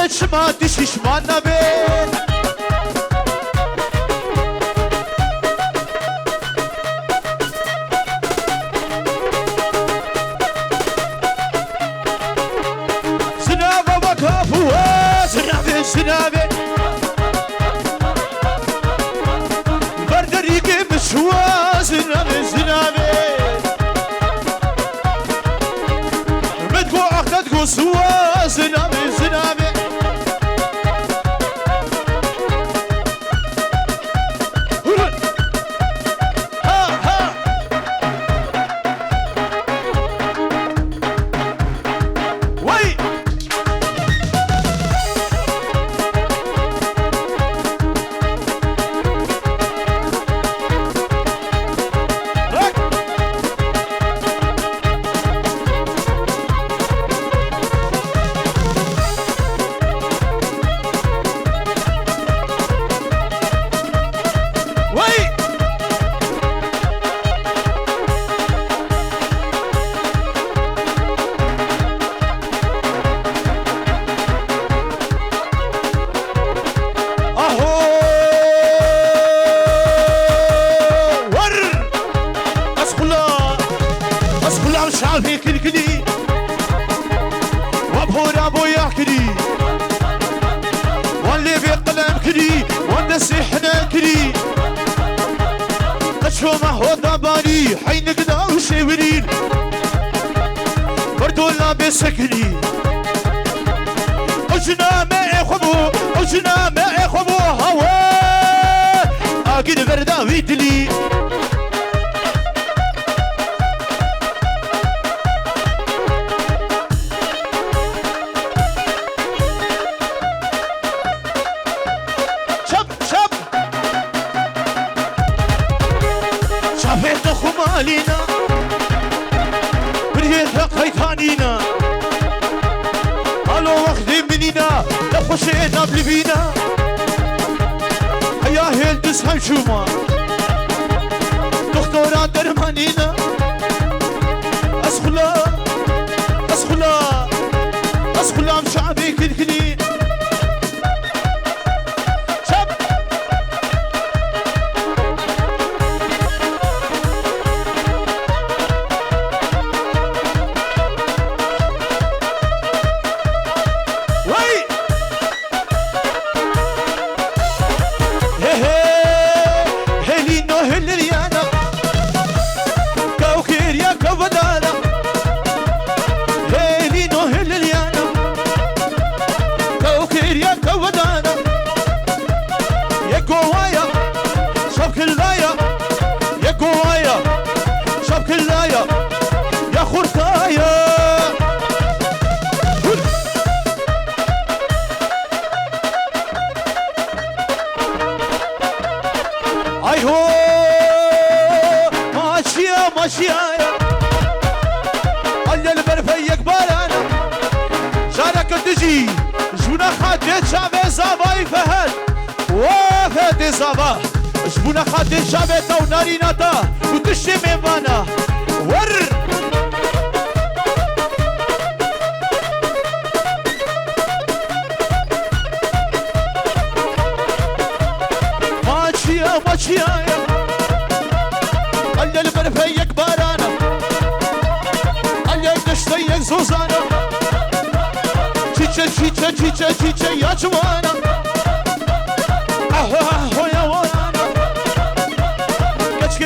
شما دشیشمان نبید زنابه و کافوه زنابه زنابه بردریگه بشوه زنابه زنابه مدگو اختت گو سوه زنابه زنابه شوما هو ضباني حينك داو شيورين بردولا بسكني أجنا ما إخبو أجنا ما إخبو هوا أكيد بردا ويدلي خمالينا بريتها قيتانينا الو وخدي منينا لخشينا بلبينا هيا هيلدس همشوما دكتورا درمانينا اسخلا اسخلا اسخلا مشعبي كلكلين زابا جبونا خاطر شابتا وناريناتا وتشي ميمانا ور ماشيا ماشيا قال البرفيك بارانا قال الدشتيك زوزانا تشيتشا تشيتشا تشيتشا تشيتشا يا جوانا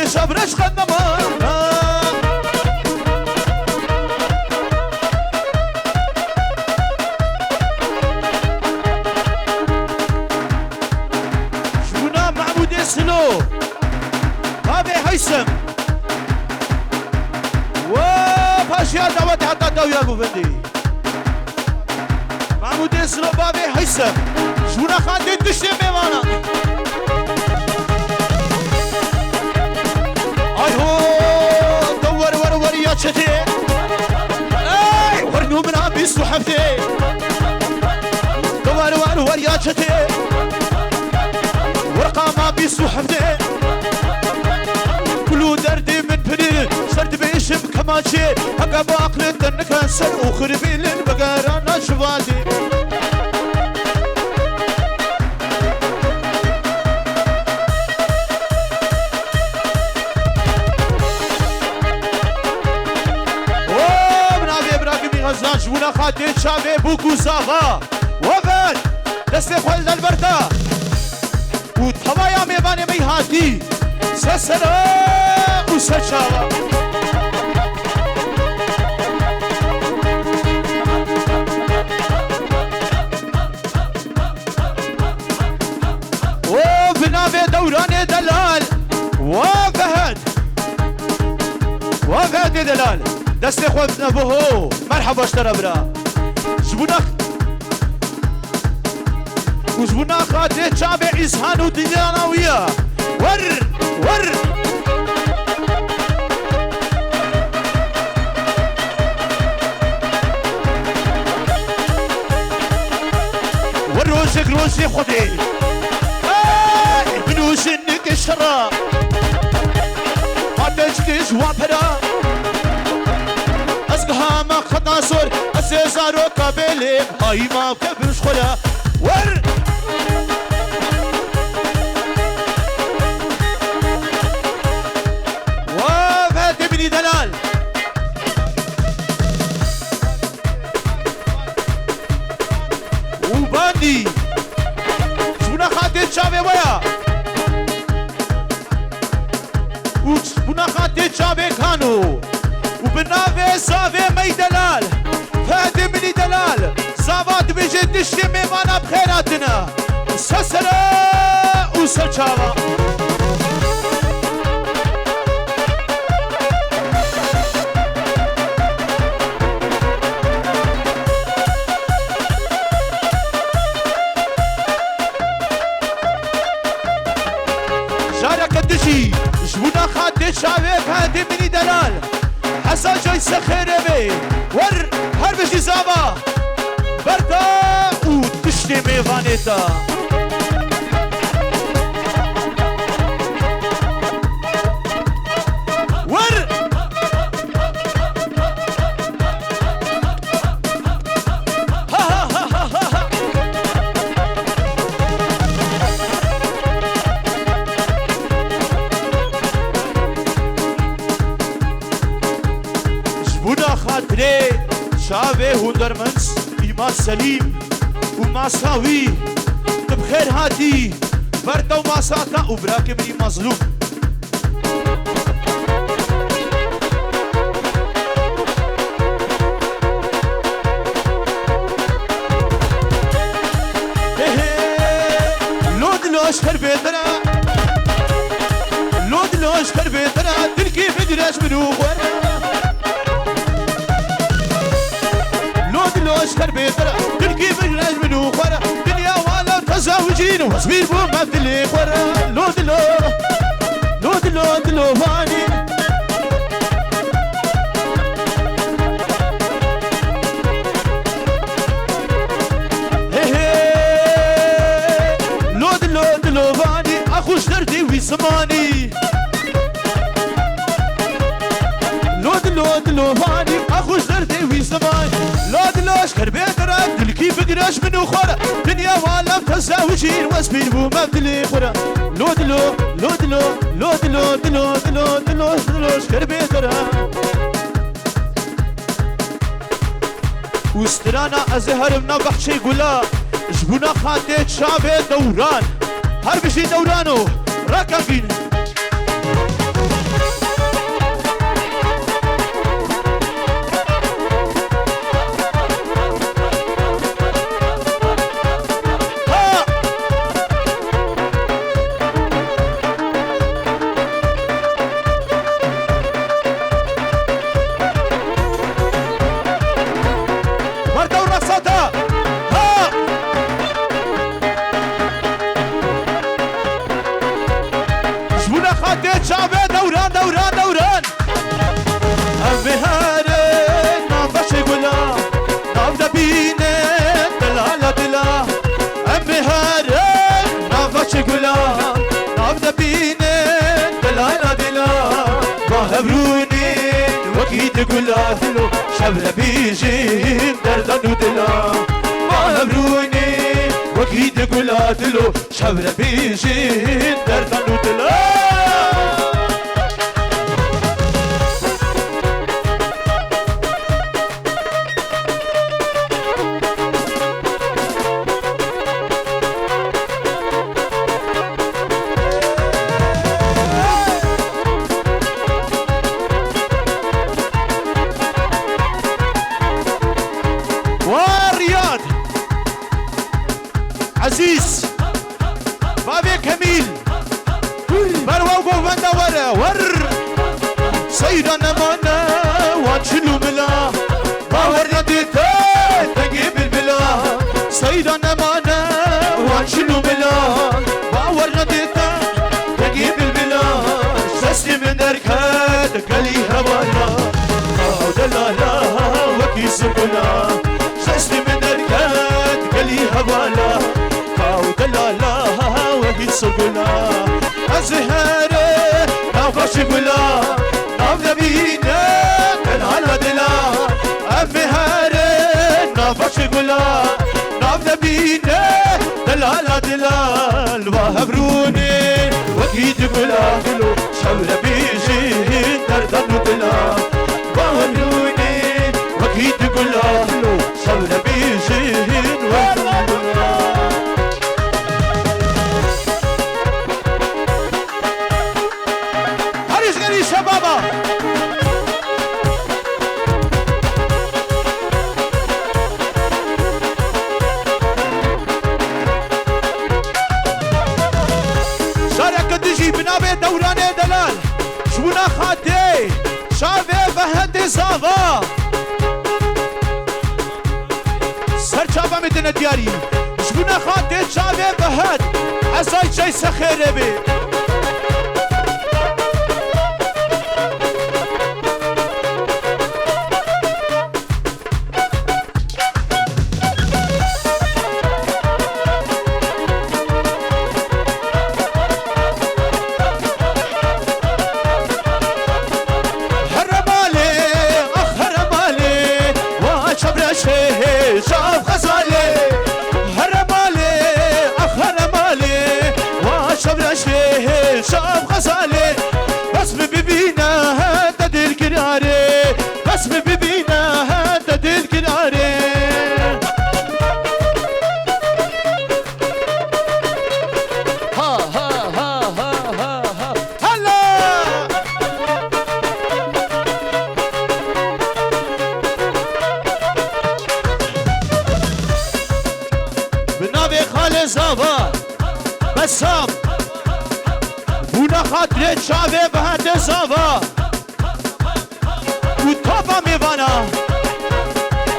صبرش خدمانا شونا معبود سلو بابي هيثم وباشيا دعوت حتى دويا بوفندي معبود سلو بابي هيثم شونا خاطر تشتي ميوانا دور يا شتي اي ورنو من ابي صحفتي دور يا شتي ورقه ما بي صحفتي كل دردي من بريل سرد بيشم كماشي هكا باقل الدن كانسر وخربي للبقرة نشواتي شابه بوكو زافا وفد دست خوال دلبرتا و توایا میبانه می هاتی سسرا و سچاوا و بنابه دوران دلال وفهد دلال دست خواب نبوهو مرحبا اشترى برا زبونا خاطر شعب إسحان وديانوية ور روزي خدي بنوش انك الشراب ما تجكش وابرا ازقها ما خطا صور اسيزارو قابلي هاي ما كبرش خلا ور وفات ابني دلال وباندي شبنا خاطر شابه ويا وشبنا خاطر شابه كانوا وبنافي صافي مي دلال فهد ابني دلال صافات بيجي تشتي ميمانا بخيراتنا سسرا وسلشاوا جارك الدشي جبنا خاطر شابه فهد ابني دلال حسن جاي سخير بي ور هربشي زابا بردا وتشتي ميفانيتا ور خاطري شابه هندرمنس إيمان سليم وماساوي بخير هاتي بردا وماساتا وبراك ابني مظلوم لود لوش كربيتنا لود لوش كربيتنا تلقي فدرش منو اشكر بيتر تلقي بجلاج منو خورا دنيا والا تزاوجين وصبير بو ما بدلي خورا لو فاني لو فاني اخوش دردي ويسماني لو فاني اخوش دردي ويسماني اشكر بيتر تلقي بقراش منو خورا دنيا والا تزاوجين واسبين بو ما بدلي خورا لو اشكر بيتر وسترانا ازهر من بحشي قولا جبونا خاطيت شابه دوران هر بشي دورانو راكا بين دوران أمي هارين ما فشي قولا نافدا بيني دلالة دلا أمي هارين ما فشي قولا نافدا بيني دلالة دلا وهبروني وكيد قولا دلو شبر بيجين دردان دلا وهبروني وكيد قولا دلو شبر بيجين دردان دلا عزيز بابي كميل بروا وقوفنا ور سيدنا مانا وانشلو ملا باورنا ديتا تجيب البلا سيدنا مانا وانشلو ملا باورنا ديتا تجيب البلا شسي من دركات قلي هوالا او دلالا وكي سكنا شسي من دركات قلي هوالا او دلالا وكي سكنا ازهاري نافش قلا ناف نبينا دلالا دلا امهاري نافش قلا ناف نبينا دلالا دلا وهبروني وكيد قلا شاور بيجي دردن دلا وهبروني وكيد قلا شاور بيجي شبابا شارك تجي بنابي دوراني دلال شونا خاتي شافي بهندي صافا سرچابا مدينة دياري شونا خاتي شافي بهد عزاي جاي سخير بي شاف غزالي هرمالي هرمالي وشبر شيه شاف غزالي بس ببينا تدل كناري بس ببينا تدل كناري ها ها ها ها ها ها هلا بنابي خالي زابا بسام بونا خاطري شافي بهند زابا وطابا ميوانا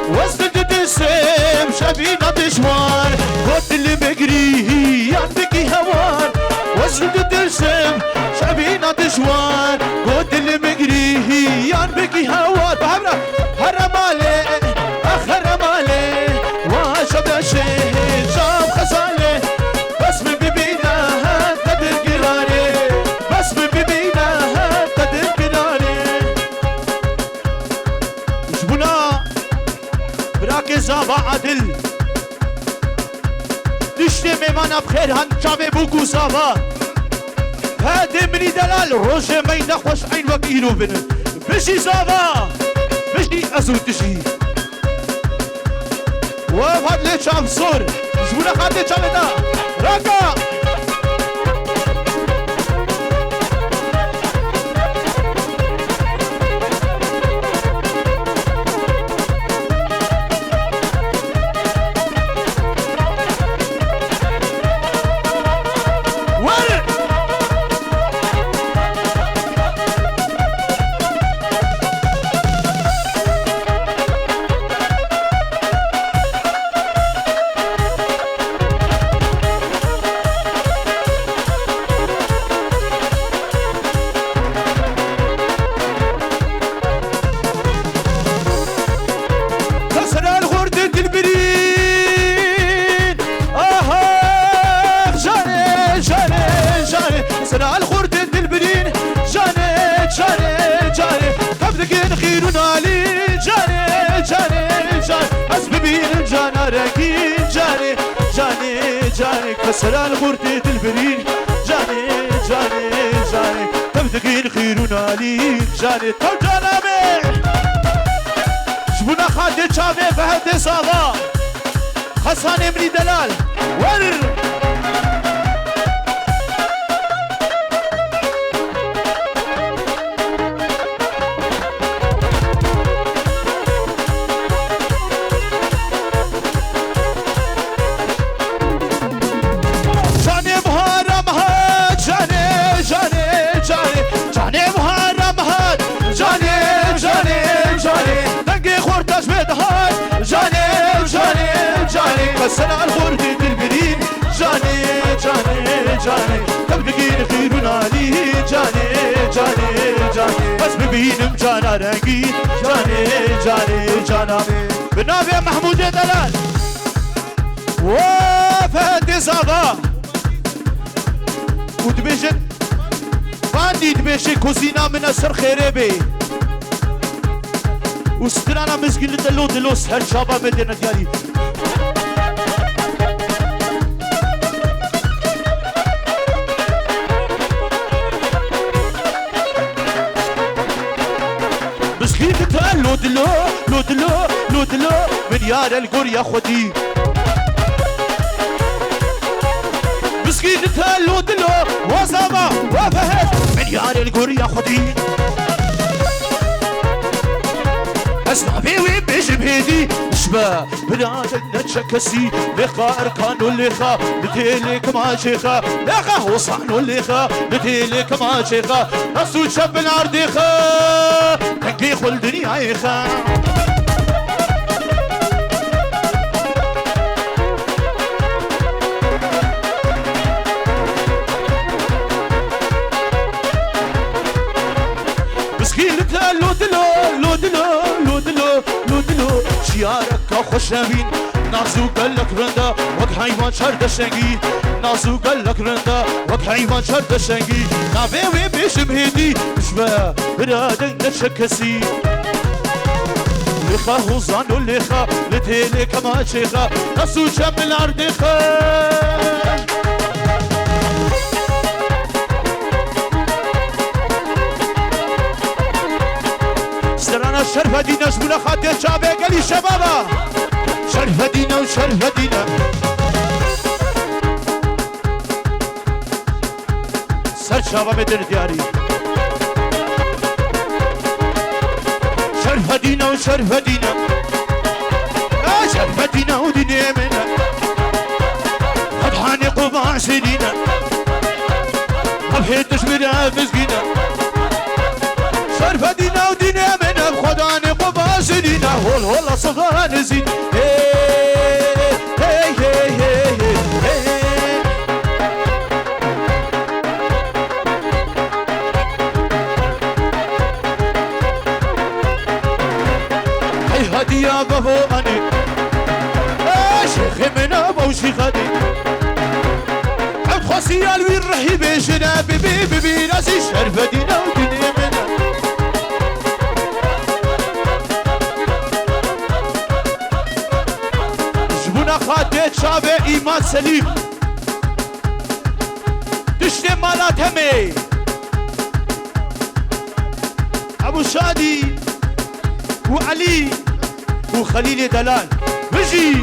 وزن دسم شبينا دشوار قد اللي بقري ينبكي هوان وزن دسم شبينا دشوار قد اللي بقري ينبكي هوان بحبنا هرمالي هرمالي وشبه شيء شاف خزالي بس ببينا تدر قراري بس ببينا تدر قراري جبنا براكي زابا عدل دشتي ميمانا بخير هن شابي بوكو زابا هادي مني دلال روجي مينا خوش عين وكيلو بن بشي زابا بشي ازو تشي وفاد لي شام صور زبونا خاطي شامتا راكا سرع الخورد البرين جاني جاني جاني تبدقين خيرون علي جاني جاني جاني أسببين جانا راكين جاني جاني جاني كسرع الخورد البرين جاني جاني جاني تبدقين خيرون علي جاني تو جانامي جبنا خالد شافي بهد صابا خساني مني دلال ور كسر الغرد دلبرين جاني جاني جاني تبلغين خير علي جاني جاني جاني بس ببينم جانا رنگي جاني جاني جانا بنابي محمود دلال وفهد صبا ودبيجن فاندي دبيجن كوزينا من أسر خيري بي وسترانا مزقين لدلو دلوس هر شابا مدينة ديالي مسكين تتقال لو دلو لو دلو لو دلو من يار القر يا خدي مسكين تتقال لو دلو وصابا وفهد من يار القر يا خدي اسمع بيوي بيش بهدي شبا بلاد نتشكسي لقا اركان الليخا بتيلك ما شيخا لقا وصان الليخا بتيلك ما شيخا نصو شب العرديخا تنقي خل دنيا يخا مسكين لو دلو لو دلو لو دلو لو دلو شيارك خوش نبين نازو قلك رندا وك حيوان شرد شنگي نازو قلك رندا وك حيوان شرد شنگي نابي بيشم هدي شبا برادن نتشكسي لخا هوزان ولخا لتيلك ما شيخا نازو شب العردخا شرف دينا زبونا خاطر شعبي قالي شبابا شرف دينا وشرف دينا سر شابا بدر دياري شرف دينا وشرف دينا شرف دينا ودنيا منا خبحاني قبع سنينا خبحي تشبيرها مسكينة شرف دينا ودنيا منا خداني قبع سنينا هول هول صغان زين هي هي هي هي هدي يا بابو أني شيخي من أبو شيخدي عبد خاصي الوين رهيب جنابي بي ناسي شرف دينا ودنيا منا جبونا خاتت شابه إيمان سليم تشتي مالات همي أبو شادي وعلي وخليل دلال بجي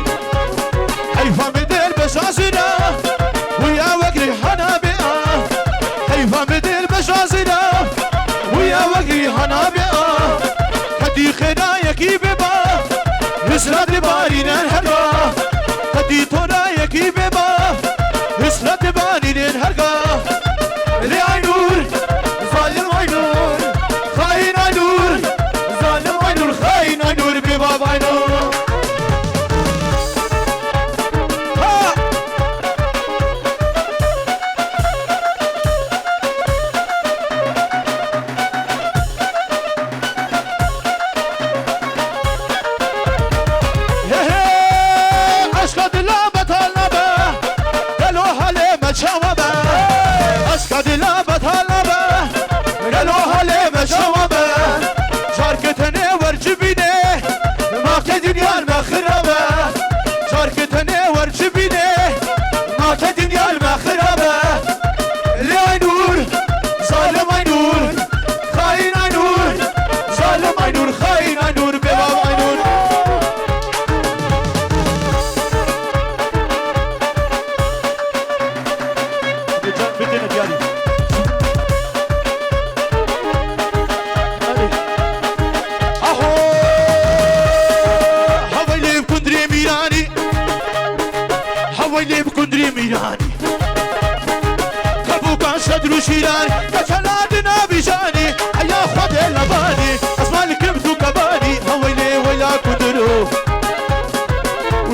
حيفا مدل بشازنا ويا وقري حنابئة حيفا مدل بشازنا ويا وقري حنابئة كدي خنايكي ببا اسرد بارين الهرقا كدي تنايكي ببا اسرد بارين الهرقا لي عينور ظالم عينور خاين عينور ظالم عينور خاين عينور بباب عينور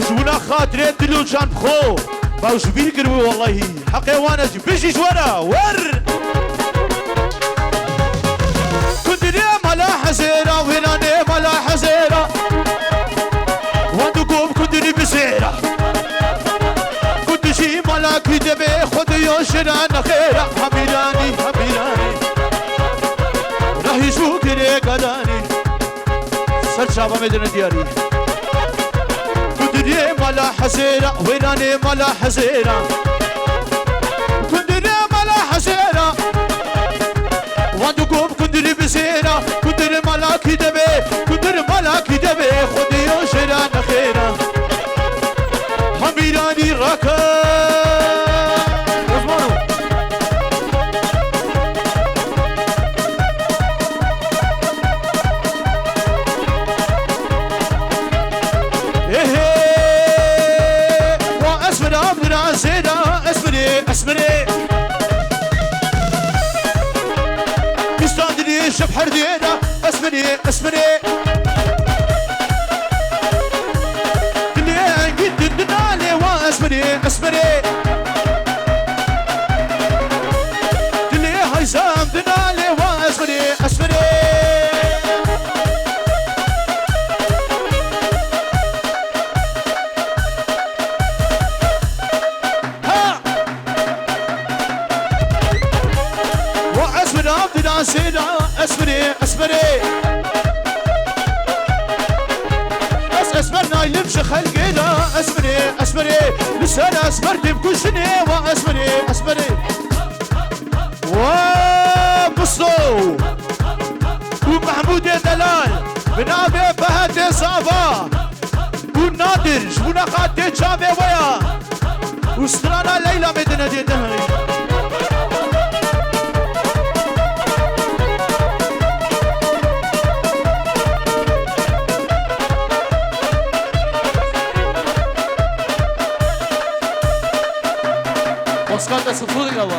وجبنا خاطرين دلو جان بخو باوش بيقربوا والله حقي وانا بيجي جوانا ور كنت نيم على حزيرة وهنا نيم على حزيرة وندقوم كنت بسيرة كنت جي ملاك بدبي خد يوشنا خيرة حميراني حميراني راح يشوك ليك قداني سر شابا مدينة دياري كنت نيم على حزيرة وهنا نيم على حزيرة كنت نيم على حزيرة وندقوم كنت بسيرة كنت ملاك دبي كنت ملاك دبي خد يوشنا خيرة حميراني راكا اسمري بيستاندني شبحر دينا اسمري اسمري دنيا قد دنالي واسمري اسمري دنيا هيزام دنالي واسمري اسمري سيدا اسمري اسمري اسمرنا يلمش خلقنا اسمري اسمري لسان اسمرتي بكل شني واسمري اسمري ومصو ومحمود دلال من ابي فهد صافا ونادر جبنا قاتل شابي ويا وسترانا ليلى مدينة دهري Oscar'da sıfır galiba.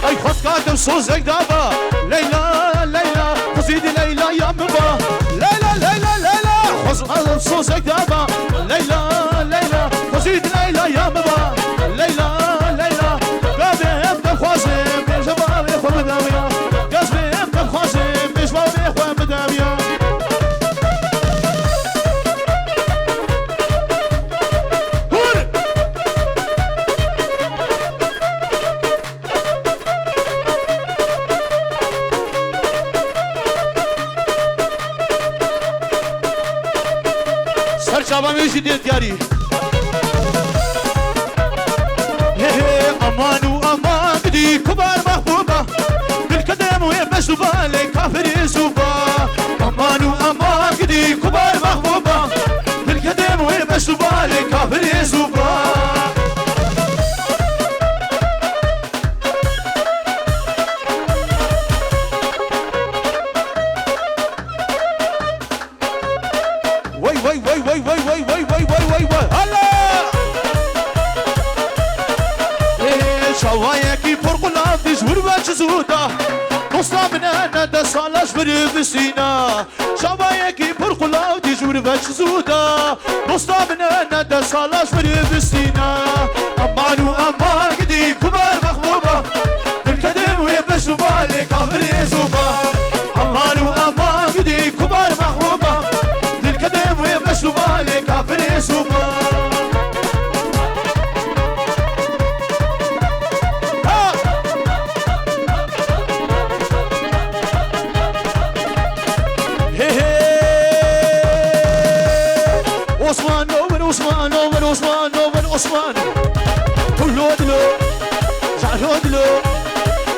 Ay Oscar'da sözek dava. Leyla Leyla, kuzidi Leyla yamba. Leyla Leyla Leyla, Oscar'da sözek dava. Leyla Leyla, kuzidi Leyla yamba. Leyla Leyla, gazem de khazem, jabal khomdamiya. Gazem de khazem, jabal khomdamiya. شابا ميشي ديال دياري امان وامان بدي كبار محبوبه بالقدم ومشروبه لي كافر يسوبه امان وامان بدي كبار محبوبه بالقدم ومشروبه لي كافر يسوبه زودا دوستا من انا دا سالاش برفسينا شبايكي برقلاو دي جور باش زودا دوستا من انا دا سالاش برفسينا امانو امان قدي كبار مخبوبه بالكدم ويبشروا بالي كافر يزوبا امانو امان قدي كبار مخبوبه بالكدم ويبشروا بالي كافر يزوبا عثمان كله دلو جعله دلو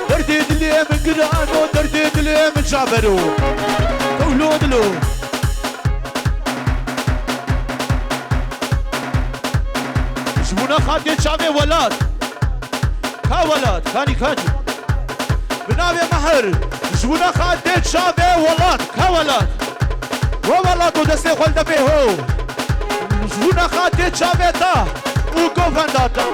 دردي دلي من قرانو دردي دلي من جعبرو كله دلو جبونا خاطر شعبي ولاد كا ولاد كاني كاني بنابي محر جبونا خاطر شعبي ولاد كا ولاد وولاد ودستي خلده بيهو جبونا خاطر شعبي تا وكوفنداتا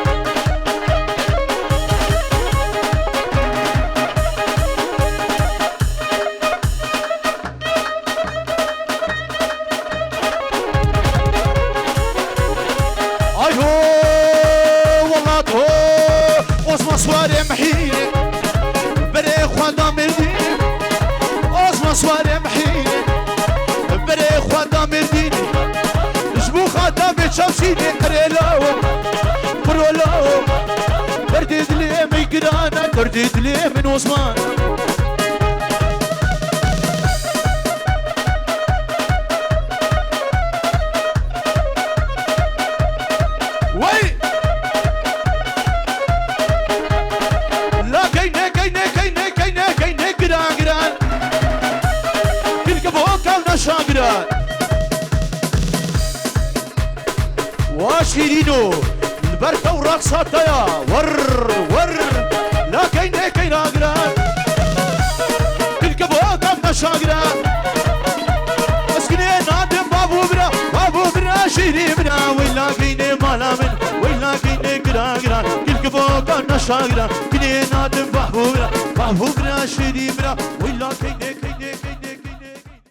خدا مردینی جبو خدا به چمشیدی قریلاو قرولاو کردی دلی میگرانه کردی دلی من عثمان شاگران واشيرينو البركة والرقصات يا ور لا كاين اقران الكبوك ابنا شاگران اسكني نادم بابو برا شيري منا ولا كاين مالا من ولا كاين قران الكبوك ابنا شاگران كني نادم بابو برا شيري منا ولا كاين